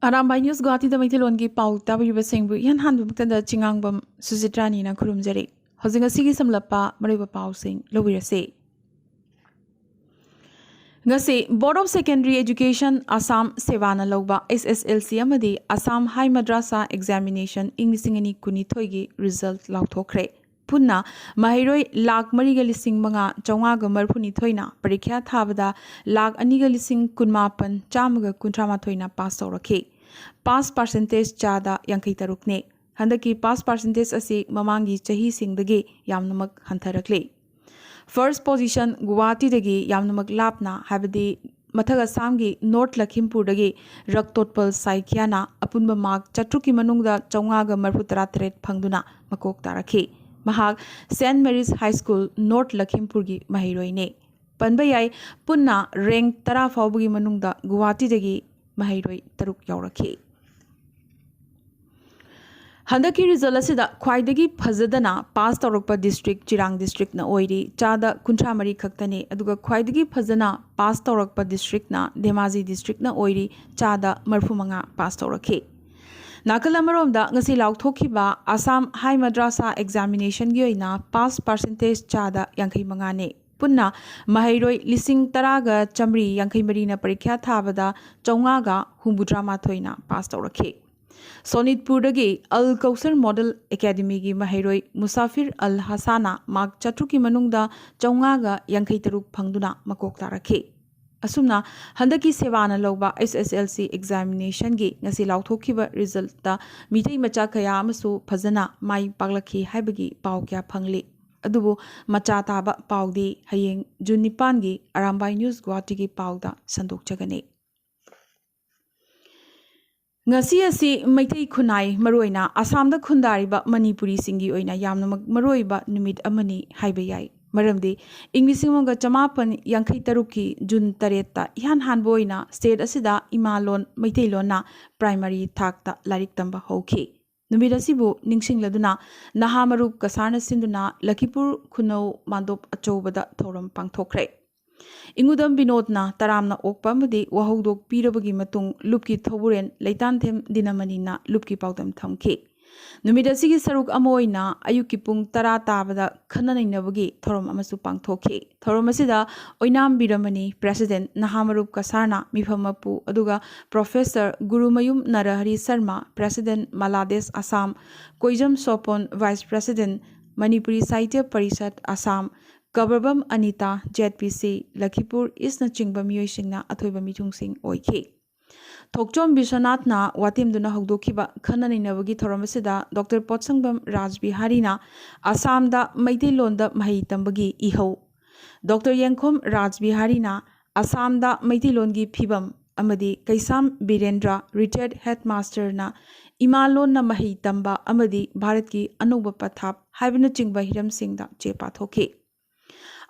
Arambai News Guwahati da Maithelon gi pau tabiba sengbu yan hanbu muktada chingangbam Suzitrani na khurumjari. Hojinga sigi samlapa mariba pau sing lobirase. Ngasi Board of Secondary Education Assam Sevana Loba SSLC amadi Assam High Madrasa Examination Inglisingani kunithoi gi result lauthokre. Punna mahiroi lakh mariga lising manga chawnga marphuni thoina parikya thabada lakh aniga lising kunmapan chamaga kuntrama thoina pass tawrakhe. Pass percentage chada yankai tarukne. Handaki pass percentage asi mamangi chahi singdagi yamnamak hantharakle. First position Guwahati dagi yamnamak lapna habadi Mathaga Samgi North Lakhimpur dagi Raktotpal Saikyana apunba mark chatruki manungda chawnga marphutara tret phangduna makok tarakhe. Mahag St. Mary's High School North Lakhimpur gi mahiroi ne. Panbayai punna rank tara faubugi manungda Guwahati dagi mahiroi taruk yaurakhe. Handaki result asida khwaidagi phajadana pass tawrakpa district Chirang district na oiri chada kuntramari khaktane aduga khwaidagi phajana pass tawrakpa district na Dhemaji district na oiri chada marphumanga pass tawrakhe. Nakalamaromda ngasi laukthokiba Assam High Madrasa Examination gi oina pass percentage chada yankai mangane. Punna mahiroi lising taraga chamri yankai marina parikya thabada chawnga humbudrama thoina pass tawrakhe. Sonitpur dagi Al Kausar Model Academy gi mahiroi Musafir Al Hasana mark chatruki manungda chawnga yankai taruk phangduna makok tarakhe. Asumna handaki sevana loba SSLC examination gi ngasi lauthokhiba result ta mitei macha khaya amasu phajana mai paglakhi haibagi pau kya phangli. Adubu macha taba paudi hayeng June 9 gi Arambai News Guwahati gi pauda sandok chagane. Ngasi asi Maithei Khunai maroina Assamda khundariba Manipuri singi oina yamnamak maroiba numit amani haiba yai. Maramdi Inglisingga chamapan yankai taruki June 3 ta ihan hanboina state asida imalon Maithailon na primary thakta larik tamba hauki. Numit asibu ningsingladuna nahamarup kasarna sinduna Lakipur Khunau mandop achobada thoram pangthokre. Ingudam Binodna Taramna Okpamadi Wahudok Pirabagi Matung Lupki Thoburen Leitan Them Dinamanina Lupki Paudam Thamke. Numidasigi Saruk Amoina Ayukipung Tara Tabada Kananainabagi Thorom Amasu Pangthoke. Thoromasida Oinam Biramani President Nahamarup Kasarna Mifamapu Aduga Professor Gurumayum Narahari Sarma President Malades Assam Koijam Sopon Vice President Manipuri Sahitya Parishad Assam Gabarbam Anita ZPC Lakhipur is na chingba miyoy singna athoiba mitung sing oike. Thokchom Bishanath na watim duna hogdokiba khanani nabagi thoramasida Dr. Potsangbam Rajbihari na Assam da Maithailon da mahai tambagi iho. Dr. Yankhom Rajbihari na Assam da Maithailon gi phibam amadi Kaisam Birendra retired headmaster na Imalon na mahai tamba amadi Bharat ki anuba pathap haibna chingba hiram sing da chepa thoke.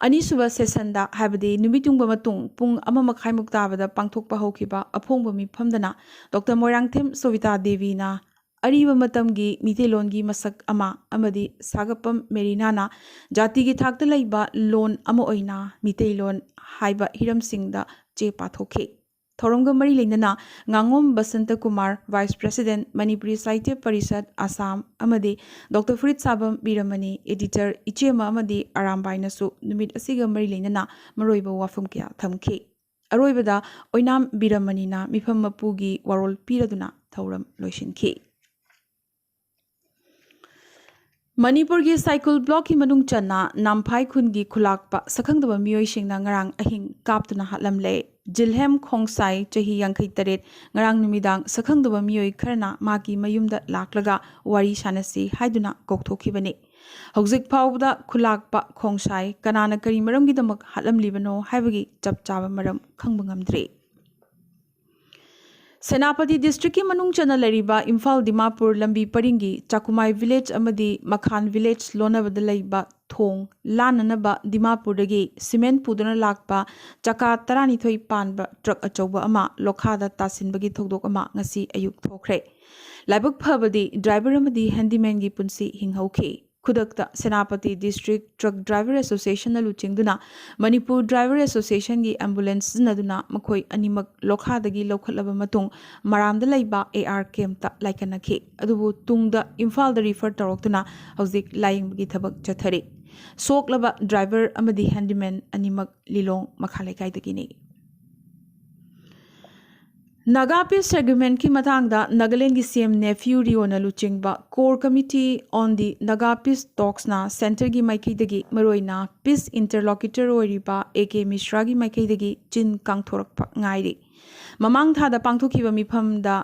Anisuba sesanda habadi numitung bamatung pung amamak haimuktabada pangthokpa hokiba aphongba mifamdana Dr. Moirangthem Sovita Devi na ariba matamgi Mithailongi masak ama amadi Sagapam Merinana jati gi thakta laiba lon ama oina Mithailon haiba hiram singda che pathoke. Thoromga mari leinana Ngangom Basanta Kumar Vice President Manipuri Sahitya Parishad Assam amadi Dr. Furit Sabam Biramani Editor Ichema amadi Arambai nasu numit asiga mari leinana maroiba wafum kya thamke. Aroibada Oinam Biramani na mifam mapugi warol piraduna thoram loishinke. Manipur gi cycle block ki manung channa Namphai khun gi khulakpa sakhangdaba miyoi singna ngarang ahing kaptuna hatlamle Jilhem Khongsai chahi yankai taret ngarang numidang sakhangdaba miyoi kharna maki mayumda laklaga wari sanasi haiduna kokthokibane. Hojik phawda khulakpa Khongsai kanana kari maram gidamak hatlamlibano haibagi chapchaba maram khangba ngamdre. Senapati district ki manung chana lariba Imphal Dimapur lambi paringi Chakumai village amadi Makhan village lonabada laiba thong lananaba Dimapur dagi cement pudana lakpa chaka tarani thoi panba truck achauba ama lokhada tasinbagi thokdok ama ngasi ayuk thokre. Laibak phabadi driver amadi handyman gi punsi hinghauke. खुदकता Senapati district truck driver association लुचिंगदुना Manipur driver association की ambulance सिजनदुना मखोई अनिमक लोखादगी लौखटलब मतुंग मरामदा लैबा AR कैम्पता लाइकनखि अदुबु तुंगदा इम्फालदा रिफर तौरक्तुना हौजिक लायिंगबगी थबक चथरी सोकलबा ड्राइवर अमदी हैंडीमैन अनिमक लिलोंग मखालेकाइदगिनी नागा पीस सेगमेंट की मतंगदा नागालैंड की सीएम नेफ्यू रियोना लुचिंगबा core committee on the Naga peace टॉक्सना सेंटर की माइकैदगी मरोइना पीस इंटरलॉक्यूटर ओरिबा AK मिश्रा की माइकैदगी चिन कांगथोरकपा ngairi ममांग थादा पांगथोखिबा मिफमदा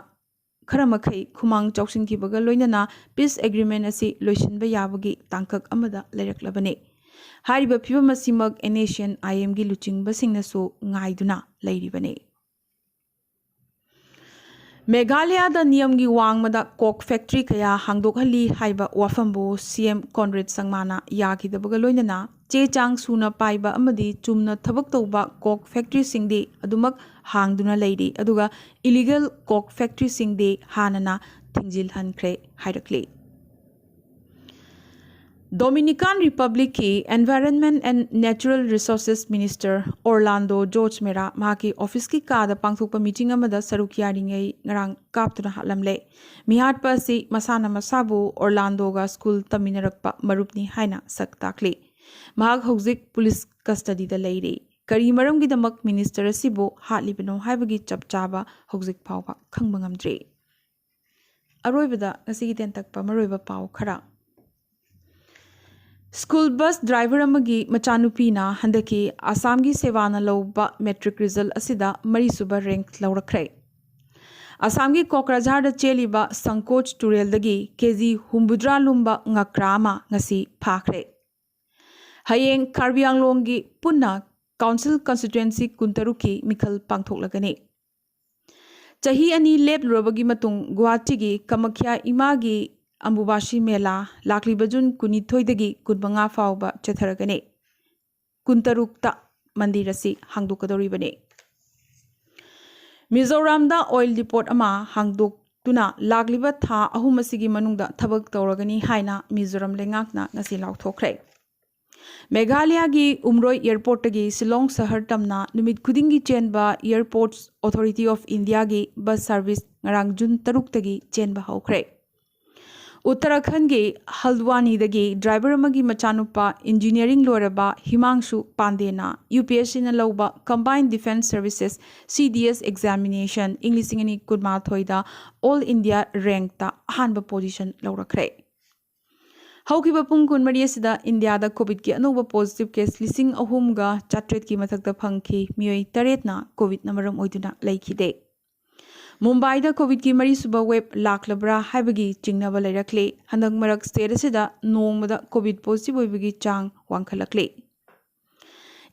खरमखै खुमांग चौसिनखिबगा लोइनना पीस एग्रीमेंट असि लोइसिनबा याबगी तांकक अमदा लेरक्लबने हारिबा फिबम असिमक एनेशियन IM की लुचिंगबा सिंगनसु ngaiduna लेरिबने मेघालय नियम की वांगमद कोक फैक्ट्री कया हांगदोखली हाइबा वाफमबो CM कॉनरेड संगमाना याखिदबगा लोइनना चे चांग सुना पाइबा अमदी चुमना थबक तौबा कोक फैक्ट्री सिंगदे अदुमक हांगदुना लेरी अदुगा इलीगल कोक फैक्ट्री सिंगदे हानना थिंजिल हनख्रे हाइरक्ले डोमिनिकन रिपब्लिक की environment and natural resources minister Orlando Jorge Mera माकी ऑफिस की कादा पांगथोकपा मीटिंग अमदा सरुक यारिंगै ngarang kaptuna hatlamle मिहाट पसी मसाना मसाबु ओरलांडोगा स्कूल तमिनरकपा मरुपनी हाइना सकताकले महाग हौजिक पुलिस कस्टडी दा लेरे करी मरमगिदमक मिनिस्टर असिबो हाटलिबनो हाइबगी चपचाबा हौजिक फावबा खंगबंगमद्रे अरोइबदा ngasi tentakpa maroiba paw khara school bus driver मचानुपीना हंदकी आसाम की सेवाना लौबा मेट्रिक रिजल्ट असिदा मरीसुबा रैंक लौरख्रे आसाम की कोकराझार चेलिबा संकोच टुरेलदगी केजी हुम्बुद्रा लुम्बा ngakra ngasi फाख्रे हयेंग कार्बी आंगलोंगी पुन्ना काउंसिल कंस्टिट्युएंसी कुंतरुकी मिखल पांगथोकलगने चही अनि लेपलुरबगी मतुंग गुवाहाटी की कमख्या इमागी अम्बुबाशी मेला लाखलिबा जून 22 कुनमंगा फावबा चथरगने कुंतरुक्ता मंदिर असि हांगदोकदौरिबने मिजोरामदा ऑयल डिपोट अमा हांगदोक्तुना लाखलिबा था अहुम असिगी मनुंगदा थबक तौरगनी हाइना मिजोराम लेंगाकना ngasi लाउथोखरे मेघालय की उमरोई एयरपोर्ट की शिलोंग शहर तमना नुमित खुदिंगी चेनबा एयरपोर्ट्स अथॉरिटी ऑफ इंडिया की बस सर्विस ngarang जून 3 तगी चेनबा हौखरे उत्तराखंड के हल्द्वानी दगी ड्राइवर अमगी मचानुपा इंजीनियरिंग लोरबा हिमांशु पांडेना UPSC न लौबा combined defence services CDS examination इंग्लिशिंगनी कुदमाथोइदा ऑल इंडिया रैंक ता अहानबा पोजीशन लौरख्रे हौकिबा पुंग कुनमरी असिदा इंडिया दा कोविड की अनोबा पॉजिटिव केस 3,000 की मथक्ता फंगखि मियोई 8 ना कोविड न मरम ओइदुना लैखिदे मुंबई कोविड की मरीसुब वेब लाखलब्रा हाइबगी चिंगनब लेरक्ले हंदक मरक स्टेट असिदा नोंगमदा कोविड पॉजिटिव ओइबगी चांग वांखलक्ले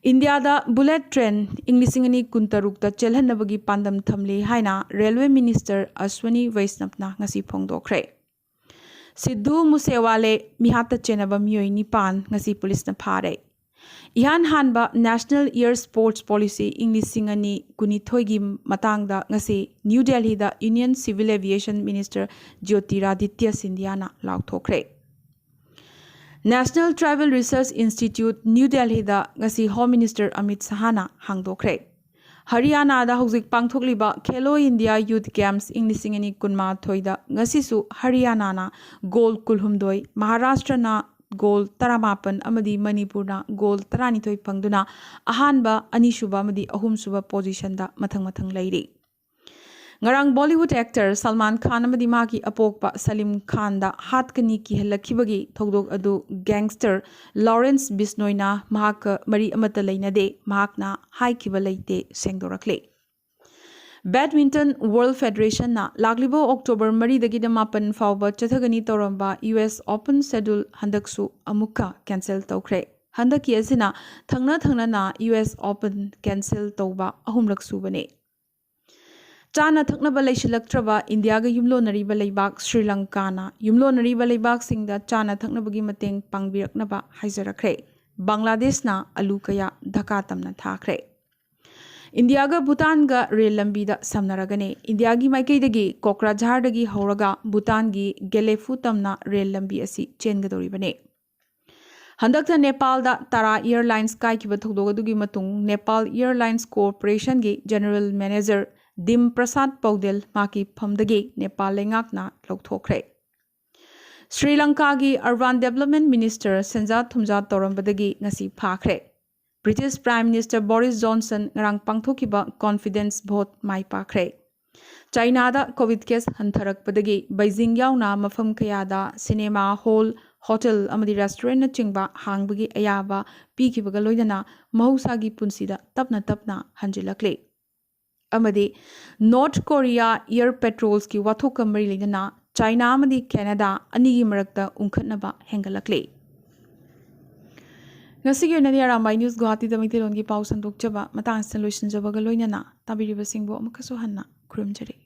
इंडिया दा बुलेट ट्रेन इंग्लिशिंगनी कुंतरुक्ता चेलहनबगी पांदम थमले हाइना रेलवे मिनिस्टर अश्वनी वैष्णवना ngasi फोंगदोखरे सिद्धू मुसेवाले मिहाता चेनबा मियोई निपान ngasi पुलिसना फारे इहान हानबा नेशनल एयर स्पोर्ट्स पॉलिसी इंग्लिशिंगनी कुनिथोगी मतंगदा ngasi न्यू दिल्ली दा union civil aviation minister Jyotiraditya सिंधियाना लाउथोखरे national tribal research institute new Delhi दा ngasi होम मिनिस्टर अमित शाहना हांगदोखरे हरियाणा दा हौजिक पांगथोकलिबा खेलो इंडिया यूथ गेम्स इंग्लिशिंगनी कुनमाथोइदा ngasisu हरियाणा ना गोल्ड कुलहुमदोई महाराष्ट्र ना गोल 18 अमदी मणिपुरना गोल 12 फंगदुना अहानबा अनिसुबा अमदी अहुमसुबा पोजीशनदा मथंग मथंग लैरी ngarang Bollywood actor Salman Khan अमदी माकी अपोकपा सलीम खान दा हातकनी की हलखिबगी थौदोक अदु गैंगस्टर लॉरेंस बिस्नोइना महाक मरी अमत लैनदे महाकना हाइखिबा लैते सेंगदोरखले बैडमिंटन वर्ल्ड फेडरेशन ना लागलिबो अक्टोबर 3 फाउबा चथगनी तौरंबा US ओपन शेड्यूल हंदकसु अमुका कैंसिल तौखरे हंदकी असिना थंगना ना US ओपन कैंसिल तौबा अहुमलक सुबने चाना थकनबा लैसिलक्त्रबा इंडिया गा युमलोनरीबा लैबाक श्रीलंकाना युमलोनरीबा लैबाक सिंगदा चाना थकनबगी मतेंग पांगबिरकनबा हाइजरखरे बांग्लादेशना अलू कया धका तमना थाखरे इंडिया गा भूटान गा रेल लंबी दा समनरगने इंडिया की माइकैदगी कोकराझार दगी हौरगा भूटान की गेलेफु तमना रेल लंबी असि चेनगदोरिबने ꯍꯟꯗꯛꯇ ꯅꯦꯄꯥꯜꯗ ꯇꯔꯥ ꯑꯦꯌꯔꯂꯥꯏꯟꯁ ꯀꯥꯏꯈꯤꯕ ꯊꯧꯗꯣꯛ ꯑꯗꯨꯒꯤ ꯃꯇꯨꯡ ꯅꯦꯄꯥꯜ ꯑꯦꯌꯔꯂꯥꯏꯟꯁ ꯀꯣꯑꯣꯄꯔꯦꯁꯟꯒꯤ ꯖꯦꯅꯔꯦꯜ ꯃꯦꯅꯦꯖꯔ ꯗꯤꯝ ꯄ꯭ꯔꯁꯥꯗ ꯄꯧꯗꯦꯜ ꯃꯍꯥꯛꯀꯤ ꯐꯝꯗꯒꯤ ꯅꯦꯄꯥꯜ ꯂꯩꯉꯥꯛꯅ ꯂꯧꯊꯣꯛꯈ꯭ꯔꯦ꯫ ꯁ꯭ꯔꯤ ꯂꯪꯀꯥꯒꯤ ꯑꯔꯕꯥꯟ ꯗꯦꯕꯂꯞꯃꯦꯟꯠ ꯃꯤꯅꯤꯁꯇꯔ ꯁꯦꯟꯖꯥ ꯊꯨꯝꯖꯥ ꯇꯧꯔꯝꯕꯗꯒꯤ ꯉꯁꯤ ꯐꯥꯈ꯭ꯔꯦ꯫ ꯕ꯭ꯔꯤꯇꯤꯁ ꯄ꯭ꯔꯥꯏꯝ ꯃꯤꯅꯤꯁꯇꯔ ꯕꯣꯔꯤꯁ ꯖꯣꯟꯁꯟ ꯉꯔꯥꯡ ꯄꯥꯡꯊꯣꯛꯈꯤꯕ ꯀꯣꯟꯐꯤꯗꯦꯟꯁ ꯚꯣꯠ ꯃꯥꯏ ꯄꯥꯛꯈ꯭ꯔꯦ꯫ ꯆꯥꯏꯅꯥꯗ ꯀꯣꯚꯤꯗ ꯀꯦꯁ ꯍꯟꯊꯔꯛꯄꯗꯒꯤ ꯕꯩꯖꯤꯡ ꯌꯥꯎꯅ ꯃꯐꯝ ꯀꯌꯥꯗ ꯁꯤꯅꯦꯃꯥ ꯍꯣꯜ, ꯍꯣꯇꯦꯜ ꯑꯃꯗꯤ ꯔꯦꯁꯇꯨꯔꯦꯟꯠꯅꯆꯤꯡꯕ ꯍꯥꯡꯕꯒꯤ ꯑꯌꯥꯕ ꯄꯤꯈꯤꯕꯒ ꯂꯣꯏꯅꯅ ꯃꯍꯧꯁꯥꯒꯤ ꯄꯨꯟꯁꯤꯗ ꯇꯞꯅ ꯇꯞꯅ ꯍꯟꯖꯤꯜꯂꯛꯂꯦ꯫ ꯑꯃꯗꯤ ꯅꯣꯔꯊ ꯀꯣꯔꯤꯌꯥ ꯏꯌꯔ ꯄꯦꯇ꯭ꯔꯣꯜꯁꯀꯤ ꯋꯥꯊꯣꯛꯀ ꯃꯔꯤ ꯂꯩꯅꯅ ꯆꯥꯏꯅꯥ ꯑꯃꯗꯤ ꯀꯦꯅꯥꯗꯥ ꯑꯅꯤꯒꯤ ꯃꯔꯛꯇ ꯎꯪꯈꯠꯅꯕ ꯍꯦꯟꯒꯠꯂꯛꯂꯦ꯫ ꯉꯁꯤꯒꯤ ꯑꯣꯏꯅꯗꯤ ꯑꯔꯥꯝꯕꯥꯏ ꯅ꯭ꯌꯨꯁ ꯒꯨꯋꯥꯍꯥꯇꯤꯗ ꯃꯩꯇꯩꯂꯣꯟꯒꯤ ꯄꯥꯎ ꯁꯟꯗꯣꯛꯆꯕ ꯃꯇꯥꯡ ꯑꯁꯤꯗ ꯂꯣꯏꯁꯤꯟꯖꯕꯒ ꯂꯣꯏꯅꯅ ꯇꯥꯕꯤꯔꯤꯕꯁꯤꯡꯕꯨ ꯑꯃꯨꯛꯀꯁꯨ ꯍꯟꯅ ꯈꯨꯔꯨꯝꯖꯔꯤ꯫